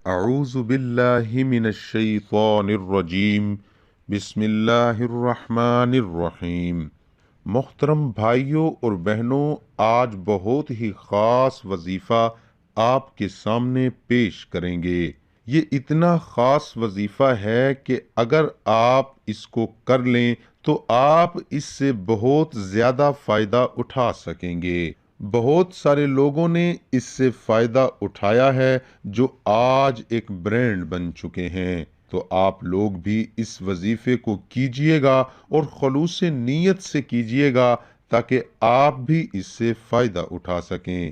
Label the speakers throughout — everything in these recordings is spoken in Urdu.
Speaker 1: اعوذ باللہ من الشیطان الرجیم، بسم اللہ الرحمن الرحیم۔ محترم بھائیوں اور بہنوں، آج بہت ہی خاص وظیفہ آپ کے سامنے پیش کریں گے۔ یہ اتنا خاص وظیفہ ہے کہ اگر آپ اس کو کر لیں تو آپ اس سے بہت زیادہ فائدہ اٹھا سکیں گے۔ بہت سارے لوگوں نے اس سے فائدہ اٹھایا ہے جو آج ایک برانڈ بن چکے ہیں۔ تو آپ لوگ بھی اس وظیفے کو کیجئے گا اور خلوص نیت سے کیجئے گا تاکہ آپ بھی اس سے فائدہ اٹھا سکیں۔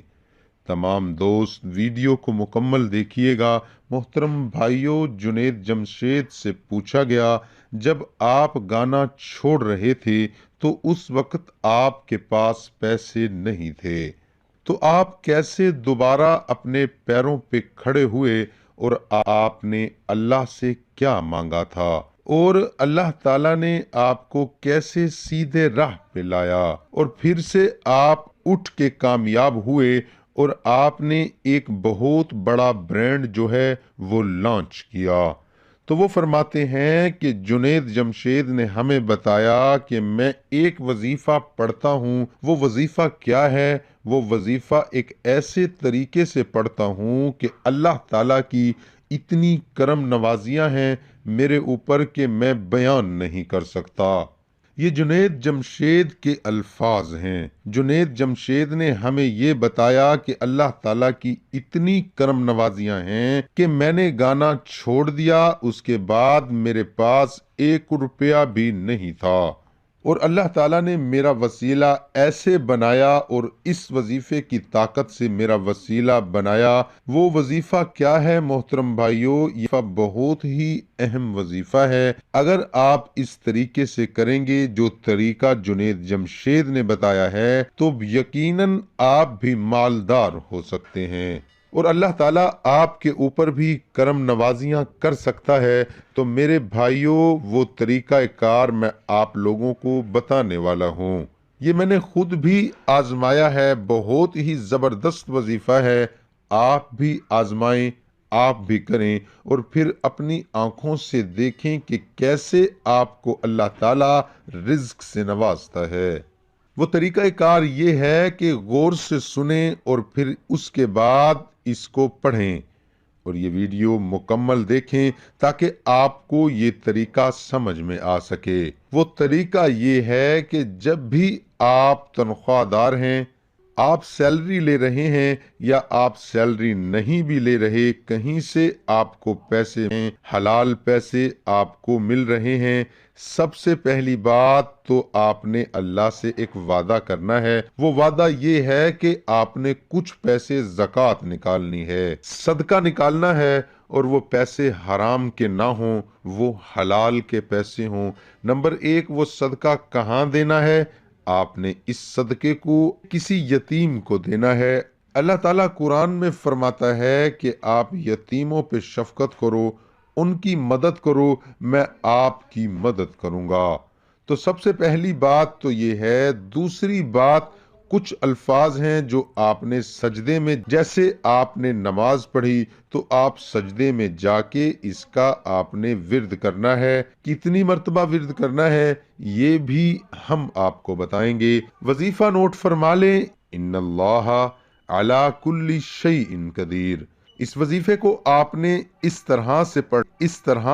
Speaker 1: تمام دوست ویڈیو کو مکمل دیکھیے گا۔ محترم بھائیوں، جنید جمشید سے پوچھا گیا، جب آپ گانا چھوڑ رہے تھے تو اس وقت آپ کے پاس پیسے نہیں تھے، تو آپ کیسے دوبارہ اپنے پیروں پہ کھڑے ہوئے اور آپ نے اللہ سے کیا مانگا تھا، اور اللہ تعالیٰ نے آپ کو کیسے سیدھے راہ پہ لایا، اور پھر سے آپ اٹھ کے کامیاب ہوئے اور آپ نے ایک بہت بڑا برانڈ جو ہے وہ لانچ کیا۔ تو وہ فرماتے ہیں کہ جنید جمشید نے ہمیں بتایا کہ میں ایک وظیفہ پڑھتا ہوں۔ وہ وظیفہ کیا ہے؟ وہ وظیفہ ایک ایسے طریقے سے پڑھتا ہوں کہ اللہ تعالیٰ کی اتنی کرم نوازیاں ہیں میرے اوپر کہ میں بیان نہیں کر سکتا۔ یہ جنید جمشید کے الفاظ ہیں۔ جنید جمشید نے ہمیں یہ بتایا کہ اللہ تعالیٰ کی اتنی کرم نوازیاں ہیں کہ میں نے گانا چھوڑ دیا، اس کے بعد میرے پاس 1 روپیہ بھی نہیں تھا، اور اللہ تعالیٰ نے میرا وسیلہ ایسے بنایا اور اس وظیفے کی طاقت سے میرا وسیلہ بنایا۔ وہ وظیفہ کیا ہے محترم بھائیوں؟ یہ بہت ہی اہم وظیفہ ہے۔ اگر آپ اس طریقے سے کریں گے جو طریقہ جنید جمشید نے بتایا ہے تو یقیناً آپ بھی مالدار ہو سکتے ہیں، اور اللہ تعالیٰ آپ کے اوپر بھی کرم نوازیاں کر سکتا ہے۔ تو میرے بھائیوں، وہ طریقہ کار میں آپ لوگوں کو بتانے والا ہوں۔ یہ میں نے خود بھی آزمایا ہے، بہت ہی زبردست وظیفہ ہے۔ آپ بھی آزمائیں، آپ بھی کریں، اور پھر اپنی آنکھوں سے دیکھیں کہ کیسے آپ کو اللہ تعالیٰ رزق سے نوازتا ہے۔ وہ طریقہ کار یہ ہے کہ غور سے سنیں اور پھر اس کے بعد اس کو پڑھیں، اور یہ ویڈیو مکمل دیکھیں تاکہ آپ کو یہ طریقہ سمجھ میں آ سکے۔ وہ طریقہ یہ ہے کہ جب بھی آپ تنخواہ دار ہیں، آپ سیلری لے رہے ہیں یا آپ سیلری نہیں بھی لے رہے، کہیں سے آپ کو پیسے ہیں، حلال پیسے آپ کو مل رہے ہیں، سب سے پہلی بات تو آپ نے اللہ سے ایک وعدہ کرنا ہے۔ وہ وعدہ یہ ہے کہ آپ نے کچھ پیسے زکوٰۃ نکالنی ہے، صدقہ نکالنا ہے، اور وہ پیسے حرام کے نہ ہوں، وہ حلال کے پیسے ہوں۔ نمبر 1، وہ صدقہ کہاں دینا ہے؟ آپ نے اس صدقے کو کسی یتیم کو دینا ہے۔ اللہ تعالیٰ قرآن میں فرماتا ہے کہ آپ یتیموں پہ شفقت کرو، ان کی مدد کرو، میں آپ کی مدد کروں گا۔ تو سب سے پہلی بات تو یہ ہے۔ دوسری بات، کچھ الفاظ ہیں جو آپ نے سجدے میں، جیسے آپ نے نماز پڑھی تو آپ سجدے میں جا کے اس کا آپ نے ورد کرنا ہے۔ کتنی مرتبہ ورد کرنا ہے یہ بھی ہم آپ کو بتائیں گے۔ وظیفہ نوٹ فرما لیں، ان اللہ علی کل شیء قدیر۔ اس وظیفے کو آپ نے اس طرح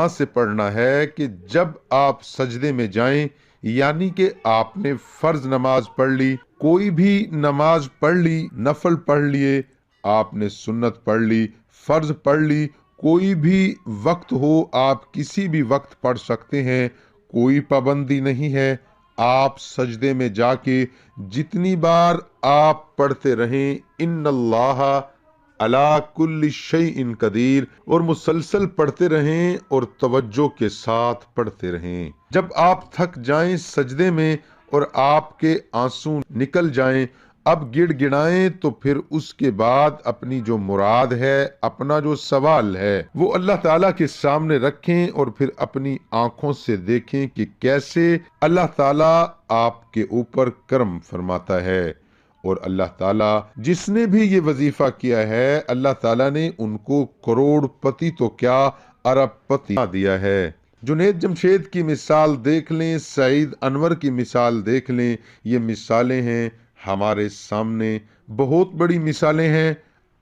Speaker 1: سے پڑھنا ہے کہ جب آپ سجدے میں جائیں، یعنی کہ آپ نے فرض نماز پڑھ لی، کوئی بھی نماز پڑھ لی، نفل پڑھ لیے، آپ نے سنت پڑھ لی، فرض پڑھ لی، کوئی بھی وقت ہو، آپ کسی بھی وقت پڑھ سکتے ہیں، کوئی پابندی نہیں ہے۔ آپ سجدے میں جا کے جتنی بار آپ پڑھتے رہیں، ان اللہ علی کل شیء قدیر، اور مسلسل پڑھتے رہیں اور توجہ کے ساتھ پڑھتے رہیں۔ جب آپ تھک جائیں سجدے میں اور آپ کے آنسو نکل جائیں، اب گڑ گڑائیں، تو پھر اس کے بعد اپنی جو مراد ہے، اپنا جو سوال ہے، وہ اللہ تعالیٰ کے سامنے رکھیں، اور پھر اپنی آنکھوں سے دیکھیں کہ کیسے اللہ تعالیٰ آپ کے اوپر کرم فرماتا ہے، اور اللہ تعالیٰ جس نے بھی یہ وظیفہ کیا ہے اللہ تعالیٰ نے ان کو کروڑ پتی تو کیا ارب پتی دیا ہے۔ جنید جمشید کی مثال دیکھ لیں، سعید انور کی مثال دیکھ لیں، یہ مثالیں ہیں ہمارے سامنے، بہت بڑی مثالیں ہیں۔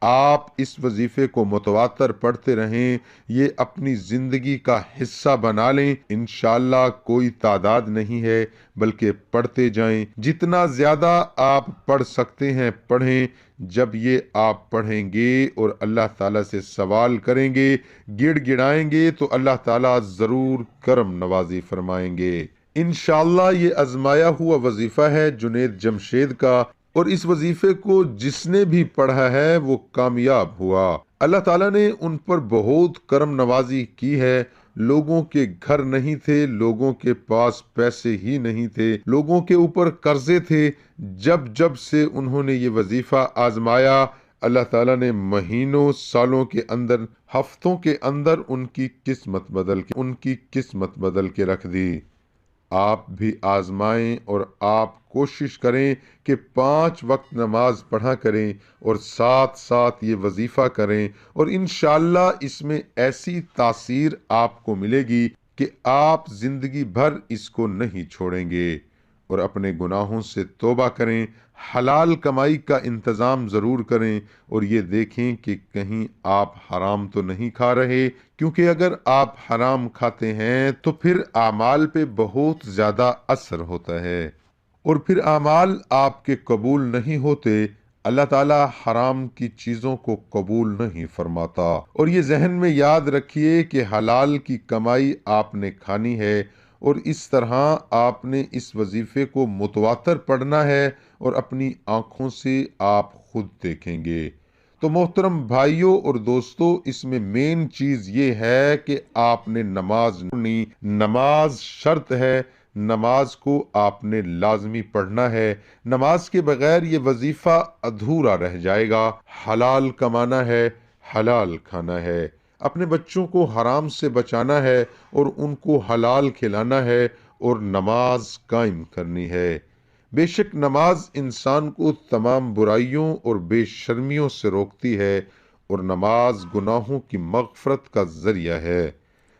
Speaker 1: آپ اس وظیفے کو متواتر پڑھتے رہیں، یہ اپنی زندگی کا حصہ بنا لیں، انشاءاللہ کوئی تعداد نہیں ہے بلکہ پڑھتے جائیں، جتنا زیادہ آپ پڑھ سکتے ہیں پڑھیں۔ جب یہ آپ پڑھیں گے اور اللہ تعالیٰ سے سوال کریں گے، گڑ گڑائیں گے تو اللہ تعالیٰ ضرور کرم نوازی فرمائیں گے۔ انشاءاللہ یہ آزمایا ہوا وظیفہ ہے جنید جمشید کا، اور اس وظیفے کو جس نے بھی پڑھا ہے وہ کامیاب ہوا۔ اللہ تعالیٰ نے ان پر بہت کرم نوازی کی ہے۔ لوگوں کے گھر نہیں تھے، لوگوں کے پاس پیسے ہی نہیں تھے، لوگوں کے اوپر قرضے تھے۔ جب سے انہوں نے یہ وظیفہ آزمایا، اللہ تعالیٰ نے مہینوں، سالوں کے اندر، ہفتوں کے اندر ان کی قسمت بدل کے رکھ دی۔ آپ بھی آزمائیں اور آپ کوشش کریں کہ 5 وقت نماز پڑھا کریں اور ساتھ ساتھ یہ وظیفہ کریں، اور انشاءاللہ اس میں ایسی تاثیر آپ کو ملے گی کہ آپ زندگی بھر اس کو نہیں چھوڑیں گے۔ اور اپنے گناہوں سے توبہ کریں، حلال کمائی کا انتظام ضرور کریں، اور یہ دیکھیں کہ کہیں آپ حرام تو نہیں کھا رہے، کیونکہ اگر آپ حرام کھاتے ہیں تو پھر اعمال پہ بہت زیادہ اثر ہوتا ہے، اور پھر اعمال آپ کے قبول نہیں ہوتے۔ اللہ تعالیٰ حرام کی چیزوں کو قبول نہیں فرماتا۔ اور یہ ذہن میں یاد رکھیے کہ حلال کی کمائی آپ نے کھانی ہے، اور اس طرح آپ نے اس وظیفے کو متواتر پڑھنا ہے، اور اپنی آنکھوں سے آپ خود دیکھیں گے۔ تو محترم بھائیوں اور دوستو، اس میں مین چیز یہ ہے کہ آپ نے نماز پڑھنی، نماز شرط ہے، نماز کو آپ نے لازمی پڑھنا ہے۔ نماز کے بغیر یہ وظیفہ ادھورا رہ جائے گا۔ حلال کمانا ہے، حلال کھانا ہے، اپنے بچوں کو حرام سے بچانا ہے اور ان کو حلال کھلانا ہے، اور نماز قائم کرنی ہے۔ بے شک نماز انسان کو تمام برائیوں اور بے شرمیوں سے روکتی ہے، اور نماز گناہوں کی مغفرت کا ذریعہ ہے۔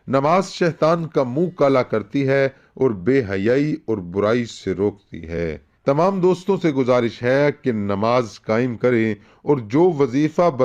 Speaker 1: نماز شیطان کا منہ کالا کرتی ہے اور بے حیائی اور برائی سے روکتی ہے۔ تمام دوستوں سے گزارش ہے کہ نماز قائم کریں، اور جو وظیفہ